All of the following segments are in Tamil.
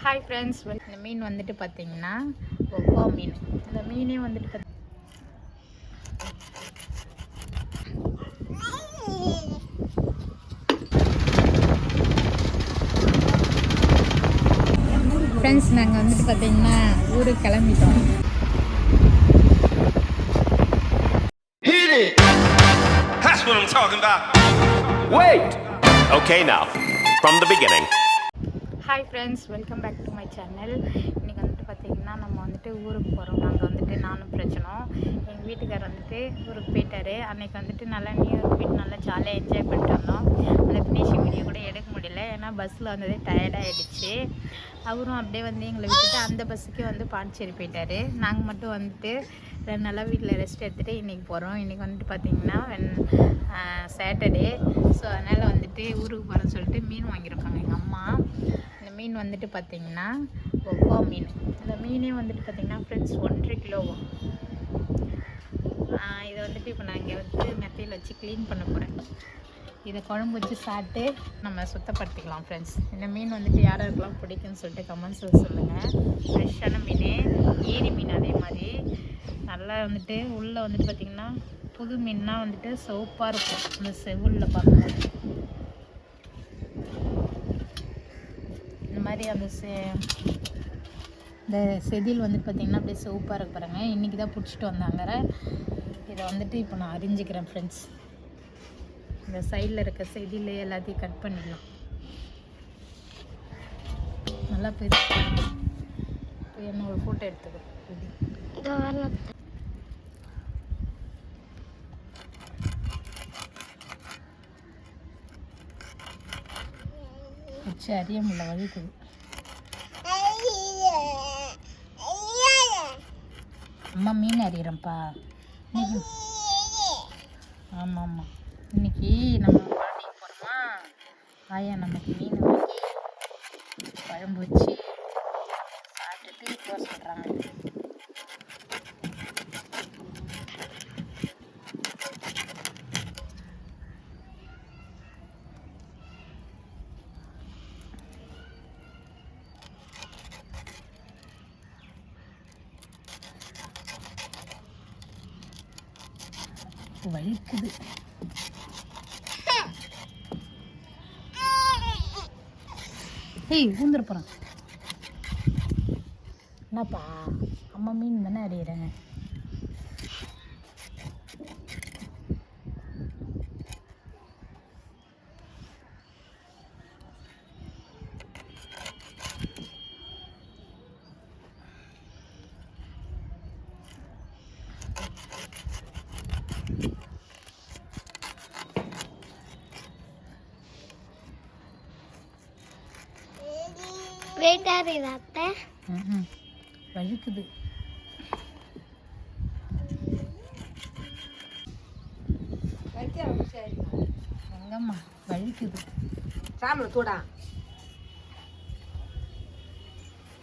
ஹாய் ஃப்ரெண்ட்ஸ், இந்த மீன் வந்துட்டு பார்த்தீங்கன்னா ஒவ்வா மீன். இந்த மீனே வந்துட்டு ஃப்ரெண்ட்ஸ் நாங்கள் வந்துட்டு பார்த்தீங்கன்னா ஊருக்கு கிளம்பிட்டோம். That's what I'm talking about. Wait! Okay, now, from the beginning. Hi friends, welcome back to my channel. இன்றைக்கி வந்துட்டு பார்த்திங்கன்னா நம்ம வந்துட்டு ஊருக்கு போகிறோம். நாங்கள் வந்துட்டு நானும் பிரச்சனோம். எங்கள் வீட்டுக்கார் வந்துட்டு ஊருக்கு போயிட்டார். அன்றைக்கி வந்துட்டு நல்லா நியூ இயர் போயிட்டு நல்லா ஜாலியாக என்ஜாய் பண்ணிட்டு வந்தோம். அந்த ஃபினிஷிங் வீடியோ கூட எடுக்க முடியல, ஏன்னா பஸ்ஸில் வந்ததே டயர்டாகிடுச்சு. அவரும் அப்படியே வந்து எங்களை விட்டுட்டு அந்த பஸ்ஸுக்கே வந்து பாண்டிச்சேரி போயிட்டார். நாங்கள் மட்டும் வந்துட்டு 2 நாளாக வீட்டில் ரெஸ்ட் எடுத்துகிட்டு இன்றைக்கி போகிறோம். இன்றைக்கி வந்துட்டு பார்த்திங்கன்னா சாட்டர்டே. ஸோ அதனால் வந்துட்டு ஊருக்கு போகிறேன்னு சொல்லிட்டு மீன் வாங்கியிருக்காங்க எங்கள் அம்மா. இந்த மீன் வந்துட்டு பார்த்திங்கன்னா ஒவ்வா மீன். இந்த மீனே வந்துட்டு பார்த்திங்கன்னா ஃப்ரெண்ட்ஸ் 1.5 கிலோவும். இதை வந்துட்டு இப்போ நான் இங்கே வந்து மெத்தையில் வச்சு க்ளீன் பண்ண போகிறேன். இதை குழம்பு வச்சு சாப்பிட்டு நம்ம சுத்தப்படுத்திக்கலாம் ஃப்ரெண்ட்ஸ். இந்த மீன் வந்துட்டு யாருக்கெல்லாம் பிடிக்குன்னு சொல்லிட்டு கமெண்ட்ஸில் சொல்லுங்கள். ஃப்ரெஷ்ஷான மீன், ஏரி மீன் அதே மாதிரி நல்லா வந்துட்டு உள்ளே வந்துட்டு பார்த்திங்கன்னா புது மீன்னா வந்துட்டு சிவப்பாக இருக்கும். இந்த செவுளில் பார்க்கும்போது இந்த மாதிரி அந்த இந்த செதில் வந்துட்டு பார்த்திங்கன்னா அப்படியே சிவப்பாக இருக்கு பாருங்க. இன்றைக்கி தான் பிடிச்சிட்டு வந்தாங்க. இதை வந்துட்டு இப்போ நான் அரிஞ்சிக்கிறேன் ஃப்ரெண்ட்ஸ். இந்த சைடில் இருக்க செதில் எல்லாத்தையும் கட் பண்ணிடலாம். நல்லா பெருசு. இப்போ என்ன ஒரு ஃபோட்டோ எடுத்துக்கிறேன். வச்சு அறிய முடியல, வலிக்குது. அம்மா மீன் அறிகிறேன்ப்பா. ஆமாம் ஆமாம், இன்னைக்கு நம்ம பாண்டிக்கு போகிறோமா, ஆயா நமக்கு மீன் வாங்கி குழம்பு வச்சு சாப்பிட்டுட்டு போக சொல்கிறாங்க. வலிக்குது. ஏய் ஊந்துட போகிறான். என்னப்பா, அம்மா மீன் தானே அறியிறேன். வலிக்குது. எங்கம்மா வலிக்குது. சாமல தூடா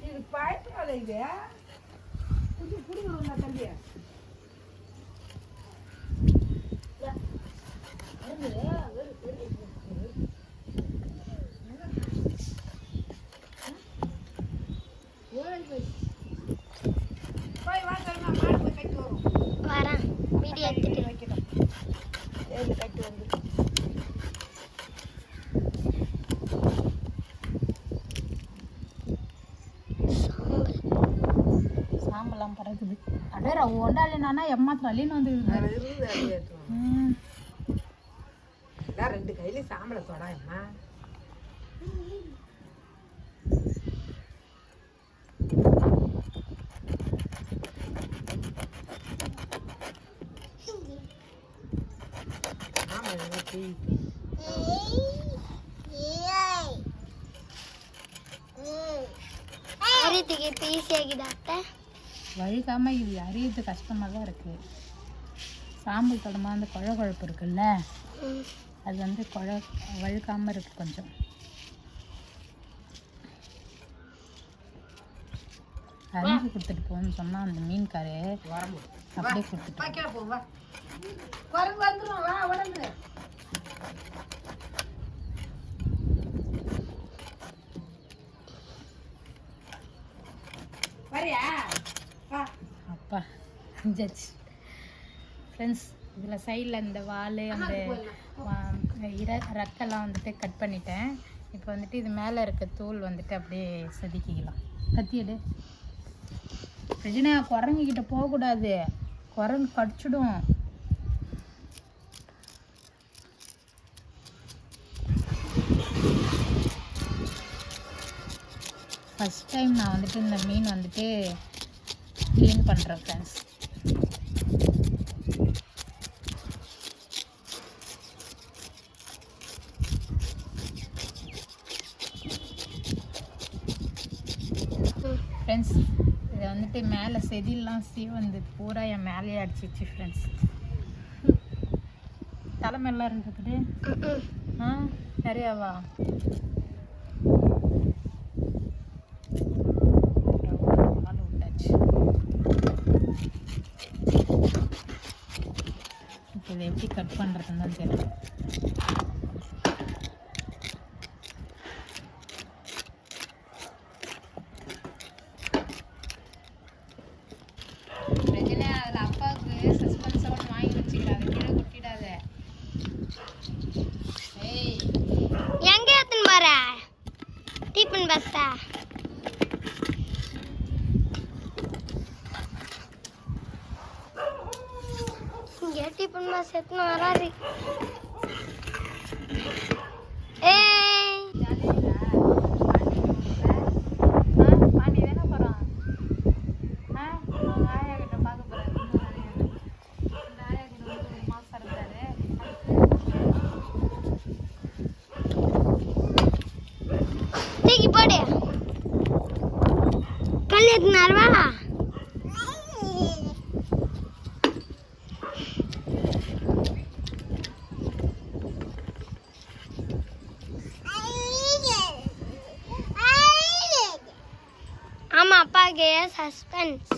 இது பாய்ச்சால இது புடி புடிங்க தம்பியா. சாம்பலாம் பறக்குது. அப்படியே ஒண்டாலினா எம்மாத்திரம் அள்ளின்னு வந்து 2 கையில சாம்பலை தொடா அம்மா. வழுக்காம இது அறியறது கஷ்டமாக தான் இருக்கு. சாம்பல் தொடமா அந்த குழப்பு இருக்குல்ல, அது வந்து வழுக்காம இருக்கு. கொஞ்சம் அரிஞ்சு கொடுத்துட்டு போன்னு சொன்னா அந்த மீன்காரே அப்படியே கொடுத்துட்டு வரியா வா. அப்பா செஞ்சாச்சு ஃப்ரெண்ட்ஸ். இதில் சைடில் இந்த வால் அந்த ரக்கெல்லாம் வந்துட்டு கட் பண்ணிட்டேன். இப்போ வந்துட்டு இது மேலே இருக்க தூள் வந்துட்டு அப்படியே செதுக்கிக்கலாம். கத்தியடு பிரஜனா, குரங்குக்கிட்ட போகக்கூடாது, குரங்கு கடிச்சிடும். ஃபஸ்ட் டைம் நான் வந்துட்டு இந்த மீன் வந்துட்டு க்ளீன் பண்ணுறேன் ஃப்ரெண்ட்ஸ். ஃப்ரெண்ட்ஸ் இதை வந்துட்டு மேலே செதிலாம் வந்து பூரா என் மேலேயே அடிச்சிச்சு ஃப்ரெண்ட்ஸ். தலைமையெல்லாம் இருக்குது. நிறையாவா? விட்டாச்சு. இப்போ இதை எப்படி கட் பண்ணுறதுன்னு தான் தெரியல. பஸ்ஸா இங்கே டிஃபன் பஸ் எத்தனை வராது. போடு கல் எத்தினார்வா. ஆமா அப்பாக்கு சஸ்பென்ஸ்.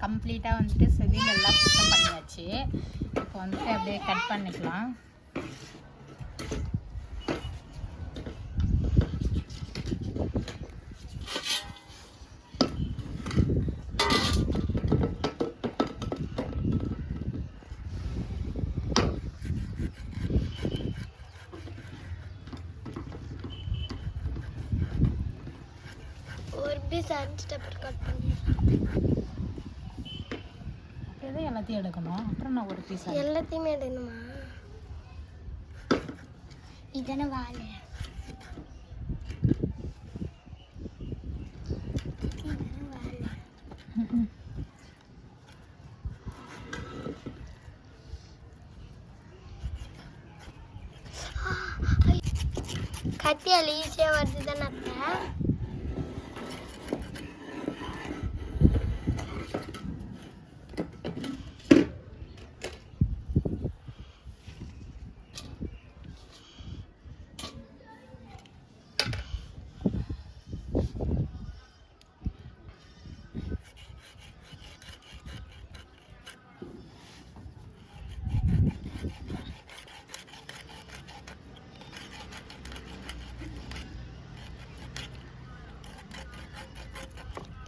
கம்ப்ளீட்டாக வந்துட்டு செதில் எல்லாம் சுத்தம் பண்ணியாச்சு. இப்போ வந்துட்டு அப்படியே கட் பண்ணிக்கலாம். ஒரு பீஸ் அடிச்சுட்டு அப்புறம் கட் பண்ணி எல்லாத்தையும் எடுக்கணும். அப்புறம் நான் ஒரு பீஸ் எல்லாத்தையுமே எடுக்கணுமா? இதன வாழை கத்தியால் ஈஸியாக வருது தானே அத்தை?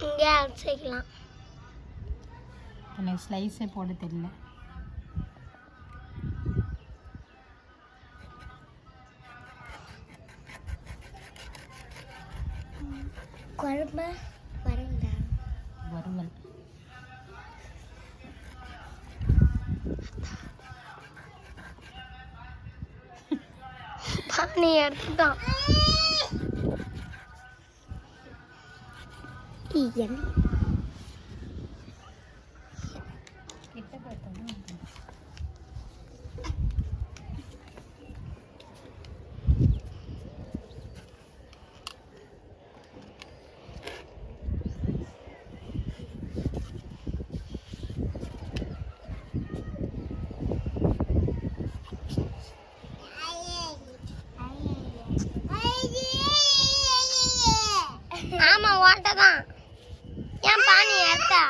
இங்கே அரைச்சிக்கலாம். எனக்கு ஸ்லைஸே போட தெரியல. குழம்பு வரண்டா வறுவல். பானி எடுத்துட்டான். கிட்ட பார்த்தோம். உன்கிட்ட தான் ஏன் பானி எடுத்தா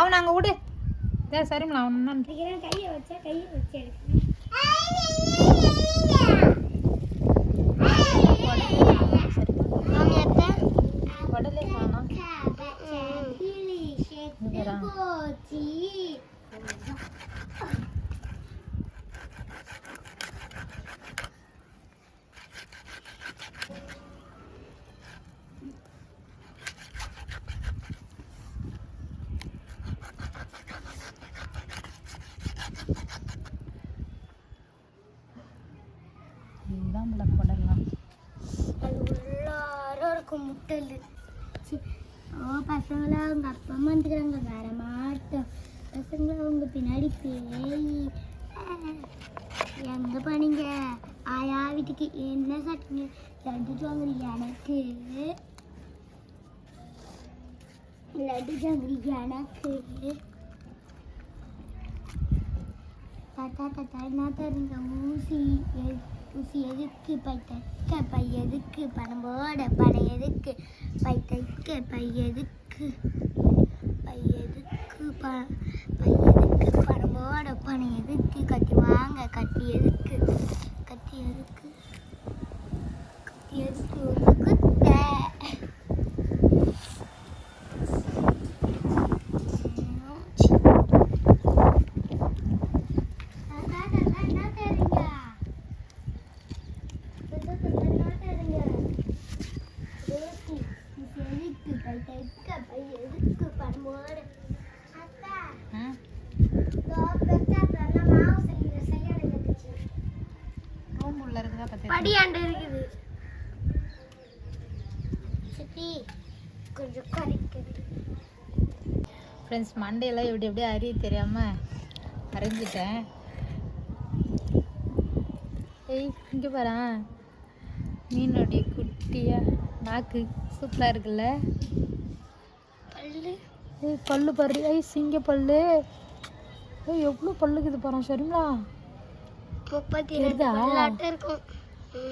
அவன் அங்கே விடு. சரிம்மா அவன் கையை வச்சா எடுக்கணும். உடலே காணோம். இதுதான் குடலாம். அது உள்ளாரம் இருக்கும் முட்டல். ஓ பசங்களா அவங்க அப்பா அம்மா வந்துக்கிறாங்க, வர மாட்டோம். பசங்களா அவங்க பின்னாடி பேய். எங்க போனீங்க? ஆயா வீட்டுக்கு என்ன சாப்பிட்டீங்க? லட்டு ஜாங்கிரி எனக்கு, லட்டு ஜாங்கிரி எனக்கு. தாத்தா தாத்தா என்ன தருங்க? ஊசி ஊசி எதுக்கு? பை தைக்க பை எதுக்கு? பணம் போட பணம் எதுக்கு? பை தைக்க பை எதுக்கு? பை எதுக்கு? பை எதுக்கு? பணம் போட பணம் எதுக்கு? கத்தி வாங்க கத்தி எதுக்கு? கத்தி எதுக்கு? கத்தி எதுக்கு? ஒரு குத்தை. ரூம் உள்ள இருக்குதா பத்தி படியாண்டு இருக்குது. சித்தி கொஞ்சம் கறிக்குது. ஃப்ரெண்ட்ஸ் மண்டையெல்லாம் எப்படி அறிய தெரியாமல் அரைஞ்சிட்டேன். ஏய் இங்கே பாரு, மீனுடைய குட்டியா நாக்கு சூப்பராக இருக்குல்ல. பல்லு ஏய் பல்லு பாரு, ஏய் சிங்க பல்லு. ஏய் எவ்வளோ பல்லுக்குது பாரு. சரிங்களா 32 பல்லாட்டம் இருக்கும்.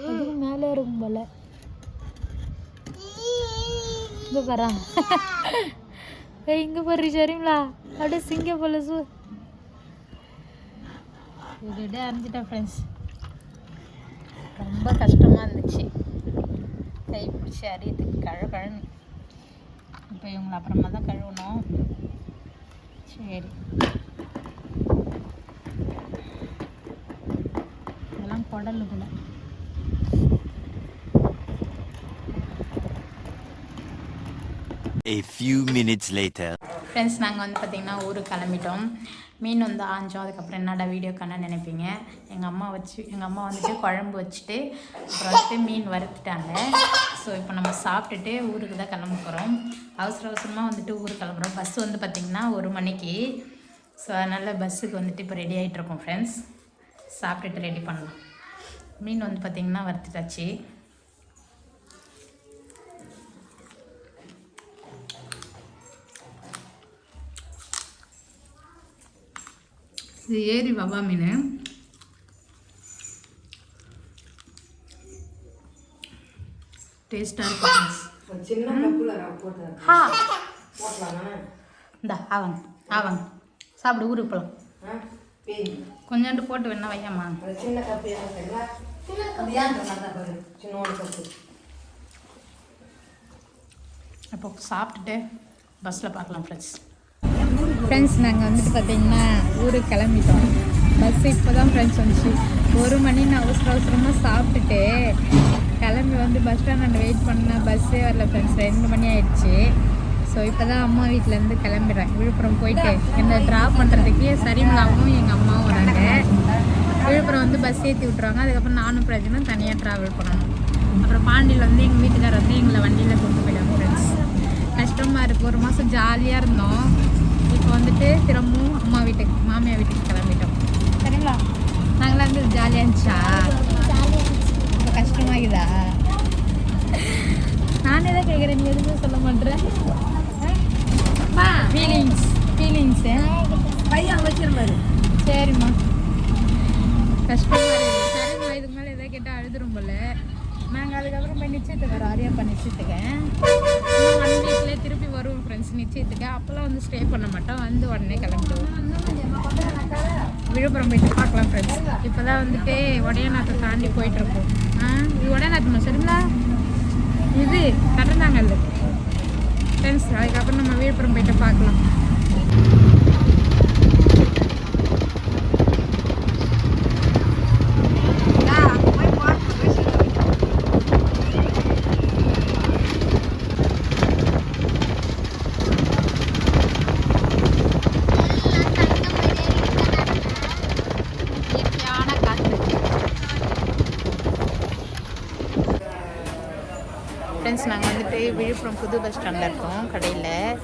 அதுக்கு மேலே இருக்கும் போல. இங்கே பாரு. ஏய் இங்கே பாரு. சரிங்களா அப்படியே சிங்க பல்லு இது அரைஞ்சிட்டேன் ஃப்ரெண்ட்ஸ். ரொம்ப கஷ்டமாக இருந்துச்சு கை பிடிச்சி அரியத்துக்கு கழுன்னு. இப்போ இவங்களை அப்புறமா தான் கழுவணும். சரி இதெல்லாம் குடலு கூட. A few minutes later. Friends நாங்கள் வந்து பார்த்திங்கன்னா ஊருக்கு கிளம்பிட்டோம். மீன் வந்து ஆஞ்சோம். அதுக்கப்புறம் என்னடா வீடியோ காண நினைப்பீங்க. எங்கள் அம்மா வந்துட்டு குழம்பு வச்சுட்டு அப்புறம் வந்துட்டு மீன் வறுத்துட்டாங்க. ஸோ இப்போ நம்ம சாப்பிட்டுட்டு ஊருக்கு தான் கிளம்ப போகிறோம். அவசரமாக வந்துட்டு ஊருக்கு கிளம்புறோம். பஸ் வந்து பார்த்திங்கன்னா 1 மணிக்கு. ஸோ அதனால் பஸ்ஸுக்கு வந்துட்டு இப்போ ரெடி ஆகிட்ருக்கோம் ஃப்ரெண்ட்ஸ். சாப்பிட்டுட்டு ரெடி பண்ணலாம். மீன் வந்து பார்த்திங்கன்னா வறுத்துட்டாச்சு. இது ஏரி வவ்வா மீன். டேஸ்ட்டாக இருக்கும். சின்ன கப்புல போட்டு ஹா போட்டலாமா? இந்தா ஆவாங்க ஆவாங்க சாப்பிடு. ஊருக்கு போகலாம். கொஞ்சோண்டு போட்டு வேணா வையாம்மா. சின்ன கப்பு ஏன்னா சின்ன கப்பு. அப்போ சாப்பிட்டுட்டு பஸ்ஸில் பார்க்கலாம் ஃப்ரெண்ட்ஸ். நாங்கள் வந்துட்டு பார்த்திங்கன்னா ஊருக்கு கிளம்பிட்டோம். பஸ்ஸு இப்போ தான் ஃப்ரெண்ட்ஸ் வந்துச்சு. 1 மணி நான் அவசரமாக சாப்பிட்டுட்டு கிளம்பி வந்து பஸ் ஸ்டாண்ட் வெயிட் பண்ணேன். பஸ்ஸே வரல ஃப்ரெண்ட்ஸ். 2 மணி ஆயிடுச்சு. ஸோ இப்போ தான் அம்மா வீட்டிலேருந்து கிளம்பிடுறேன். விழுப்புரம் போயிட்டு என்னை ட்ராப் பண்ணுறதுக்கு சரிமலாவும் எங்கள் அம்மாவும் வராங்க. விழுப்புரம் வந்து பஸ் ஏற்றி விட்ருவாங்க. அதுக்கப்புறம் நானும் பிரச்சனை தனியாக ட்ராவல் பண்ணணும். அப்புறம் பாண்டியில் வந்து எங்கள் வீட்டுக்காரர் வந்து எங்களை வண்டியில் கொண்டு போயிடுவாங்க ஃப்ரெண்ட்ஸ். கஷ்டமாக இருக்குது. 1 மாதம் ஜாலியாக இருந்தோம். இப்போ வந்துட்டு திரும்பவும் அம்மா வீட்டுக்கு மாமியார் வீட்டுக்கு கிளம்பிட்டோம். சரிங்களா? நாங்களாம் வந்து ஜாலியாக இருந்துச்சா? ரொம்ப கஷ்டமாகுதா? நானே தான் கேட்குறேன், நீ எதுவுமே சொல்ல மாட்டேறேன். ஃபீலிங்ஸு பையன் வச்சிருப்பாரு. சரிம்மா, கஷ்டமாக இருக்குது. சரிம்மா, இதுக்கு மேலே எதாவது கேட்டால் அழுதுரும் போல. நாங்கள் அதுக்கப்புறம் போய் நிச்சயத்துக்கு வரோம், ஆரியாப்பா நிச்சயத்துக்கு. இன்னும் 1 வீக்லேயே திருப்பி வருவோம் ஃப்ரெண்ட்ஸ் நிச்சயத்துக்கு. அப்போல்லாம் வந்து ஸ்டே பண்ண மாட்டோம், வந்து உடனே கிளம்பிடுவோம். விழுப்புரம் போயிட்டு பார்க்கலாம் ஃப்ரெண்ட்ஸ். இப்போ தான் வந்துட்டு உடையநாத்தை தாண்டி போயிட்டுருக்கோம். இது உடையநாத்துமா? சரிங்களா? இது கடந்தாங்கல்ல ஃப்ரெண்ட்ஸ். அதுக்கப்புறம் நம்ம விழுப்புரம் போயிட்டு பார்க்கலாம். ஃப்ரெண்ட்ஸ், நாங்கள் வந்துட்டு விழுப்புரம் புது பஸ் ஸ்டாண்டில் இருக்கோம் கடையில்.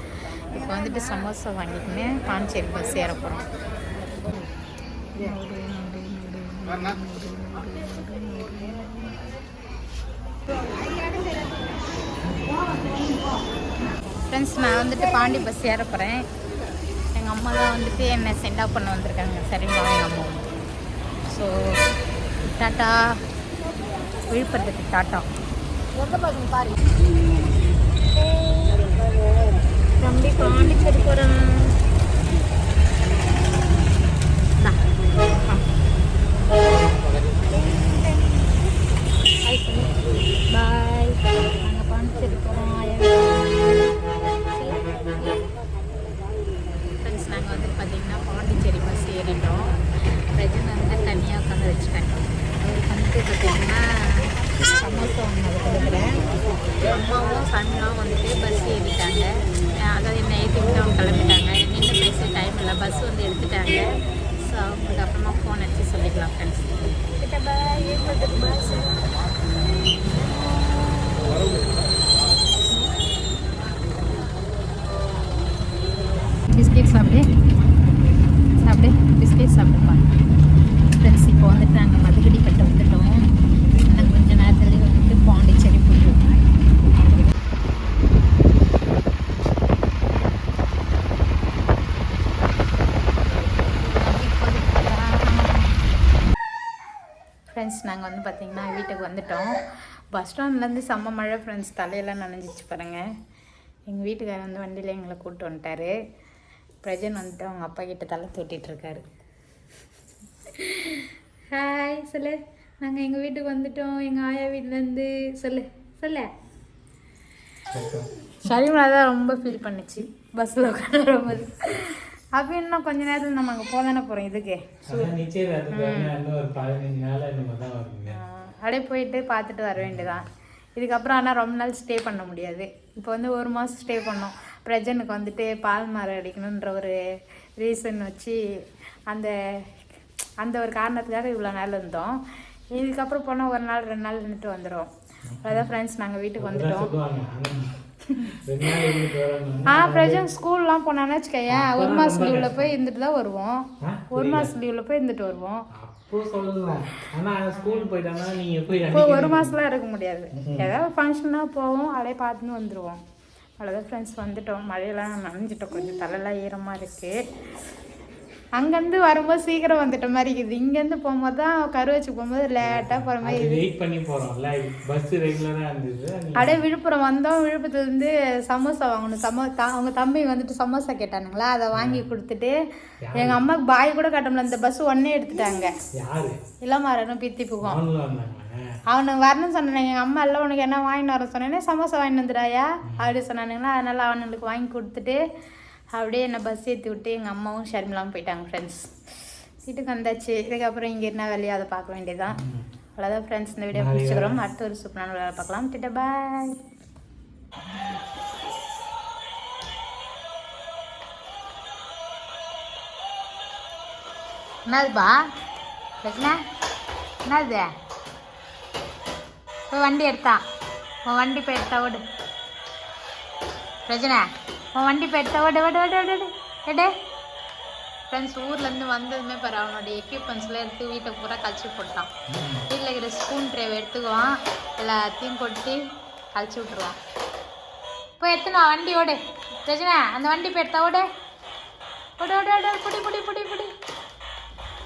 இப்போ வந்துட்டு சமோசா வாங்கிக்கின்னு பாண்டிச்சேரி பஸ் ஏற போகிறோம். ஃப்ரெண்ட்ஸ், நான் வந்துட்டு பாண்டி பஸ் ஏற போகிறேன். எங்கள் அம்மா தான் வந்துட்டு என்னை சென்ட் ஆஃப் பண்ண வந்திருக்காங்க. சரிங்களா? எங்கள் அம்மா. ஸோ டாட்டா, விழுப்புரத்துக்கு டாட்டா. தம்பி பாண்டிச்சேரி போகிறேன். பாய். நாங்கள் பாண்டிச்சேரி போகிறோம். ஃப்ரெண்ட்ஸ், நாங்கள் வந்து பார்த்திங்கன்னா பாண்டிச்சேரி பஸ் ஏறிட்டோம். பிரஜன் வந்து தனியாக உட்காந்து வச்சுட்டாங்க. அவருக்கு வந்துட்டு பார்த்திங்கன்னா சமோசா ஒன்று கொடுக்குறேன். அம்மாவும் சன்னும் வந்துட்டு பஸ் ஏறிட்டாங்க. அதாவது என்ன ஏற்றிட்டு அவங்க கிளம்பிட்டாங்க. நின்று பேச டைம் இல்லை, பஸ் வந்து எடுத்துட்டாங்க. ஸோ அவங்களுக்கு அப்புறமா ஃபோன் அடித்து சொல்லிக்கலாம் ஃப்ரெண்ட்ஸ். பஸ் பிஸ்கெட் சாப்பிடு பிஸ்கெட் சாப்பிடுப்பா. ஃப்ரெண்ட்ஸ், இப்போ வந்துட்டு நாங்கள் மதுகடி கட்ட வந்துட்டோம். இன்னும் கொஞ்சம் நேரத்தில் வந்துட்டு பாண்டிச்சேரி போயிடுவோம். ஃப்ரெண்ட்ஸ், நாங்கள் வந்து பார்த்திங்கன்னா வீட்டுக்கு வந்துட்டோம். பஸ் ஸ்டாண்ட்லேருந்து செம்ம மழை ஃப்ரெண்ட்ஸ். தலையெல்லாம் நனைஞ்சிச்சு பாருங்கள். எங்கள் வீட்டுக்காரர் வந்து வண்டியில் எங்களை கூப்பிட்டு வந்துட்டார். பிரஜன் வந்துட்டு அவங்க அப்பா கிட்ட தலை தொட்டிகிட்ருக்காரு. ஹாய் சொல்லு. நாங்கள் எங்கள் வீட்டுக்கு வந்துட்டோம், எங்கள் ஆயா வீட்டிலேருந்து. சொல்லு. ஷரிமலா தான் ரொம்ப ஃபீல் பண்ணிச்சு பஸ்ஸில் உட்காந்து வரும்போது. அப்போ இன்னும் கொஞ்ச நேரத்தில் நம்ம அங்கே போதானே போகிறோம். இதுக்கு அப்படியே போயிட்டு பார்த்துட்டு வர வேண்டியதான். இதுக்கப்புறம் ஆனால் ரொம்ப நாள் ஸ்டே பண்ண முடியாது. இப்போ வந்து 1 மாதம் ஸ்டே பண்ணோம். பிரஜனுக்கு வந்துட்டு பால் மரம் அடிக்கணுன்ற ஒரு ரீசன் வச்சு அந்த ஒரு காரணத்துக்காக இவ்வளோ நாள் இருந்தோம். இதுக்கப்புறம் போனால் 1 நாள் 2 நாள் இருந்துட்டு வந்துடும். அதான் ஃப்ரெண்ட்ஸ், நாங்கள் வீட்டுக்கு வந்துட்டோம். பிரஜன் ஸ்கூல்லாம் போனான்னு வச்சுக்கேன், 1 மாதம் லீவில் போய் இருந்துட்டு தான் வருவோம். 1 மாதம் லீவில் போய் இருந்துட்டு வருவோம். இப்போ 1 மாதம்லாம் இருக்க முடியாது. ஏதாவது ஃபங்க்ஷனாக போவோம், அப்படியே பார்த்துன்னு வந்துடுவோம். அவ்வளோதான் ஃப்ரெண்ட்ஸ், வந்துட்டோம். மழையெல்லாம் நனைஞ்சிட்டோம், கொஞ்சம் தலையெல்லாம் ஈரமாக இருக்குது. அங்கேருந்து வரும்போது சீக்கிரம் வந்துட்ட மாதிரி இருக்குது. இங்கேருந்து போகும்போது தான் கருவச்சி போகும்போது லேட்டாக போகிற மாதிரி வெயிட் பண்ணி போகிறோம்ல. பஸ் ரெகுலராக இருந்தது. அப்படியே விழுப்புரம் வந்தோம். விழுப்புரத்துலேருந்து சமோசா வாங்கணும். அவங்க தம்பி வந்துட்டு சமோசா கேட்டானுங்களா, அதை வாங்கி கொடுத்துட்டு எங்கள் அம்மாவுக்கு பாய் கூட கட்டமில்ல. இந்த பஸ் ஒன்னே எடுத்துட்டாங்க. இளமாறனும் பித்தி போகும். அவனுக்கு வரணும்னு சொன்னாங்க. எங்கள் அம்மா எல்லாம் உனக்கு என்ன வாங்கிட்டு வர சொன்னேன்னே சமோசா வாங்கிட்டு வந்துடாயா அப்படி சொன்னானுங்களா. அதனால் அவனுக்கு வாங்கி கொடுத்துட்டு அப்படியே என்னை பஸ் ஏற்றி விட்டு எங்கள் அம்மாவும் ஷர்மிலாவும் போயிட்டாங்க ஃப்ரெண்ட்ஸ். வீட்டுக்கு வந்தாச்சு. இதுக்கப்புறம் இங்கே என்ன வேலையோ அதை பார்க்க வேண்டியதான். அவ்வளோதான் ஃப்ரெண்ட்ஸ், இந்த வீடியோ பிடிச்சிக்கிறோம். அடுத்த ஒரு சூப்பரான வேலை பார்க்கலாம். டிட்ட பாய். என்னதுப்பா என்னது? போய் வண்டி எடுத்தான். உன் வண்டி போய் எடுத்தா ஓடு. பிரச்சனை உன் வண்டி போய் எடுத்தா ஓடு ஓடு ஓடு ஓடு எடே ஃப்ரெண்ட்ஸ் ஊர்லேருந்து வந்ததுமே பாரு அவனோட எக்யூப்மெண்ட்ஸ்லாம் எடுத்து வீட்டை பூரா கழிச்சு போட்டான். வீட்டில் இருக்கிற ஸ்பூன் ட்ரேவை எடுத்துக்குவான், எல்லாத்தையும் கொட்டி கழிச்சு விட்ருவான். போய் எத்தனை வண்டி ஓடு ரஜினா, அந்த வண்டி போய் எடுத்தா ஓடு ஓடு ஓடு ஓடு புடி புடி புடி புடி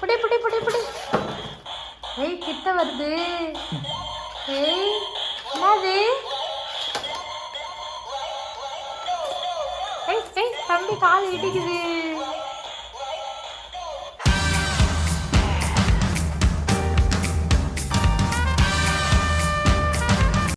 புடி புடி புடி புடி. ஏய் கிட்ட வருது. ஏய் என்னது? ஏய் ஏய் தம்பி கால் இடிக்குது.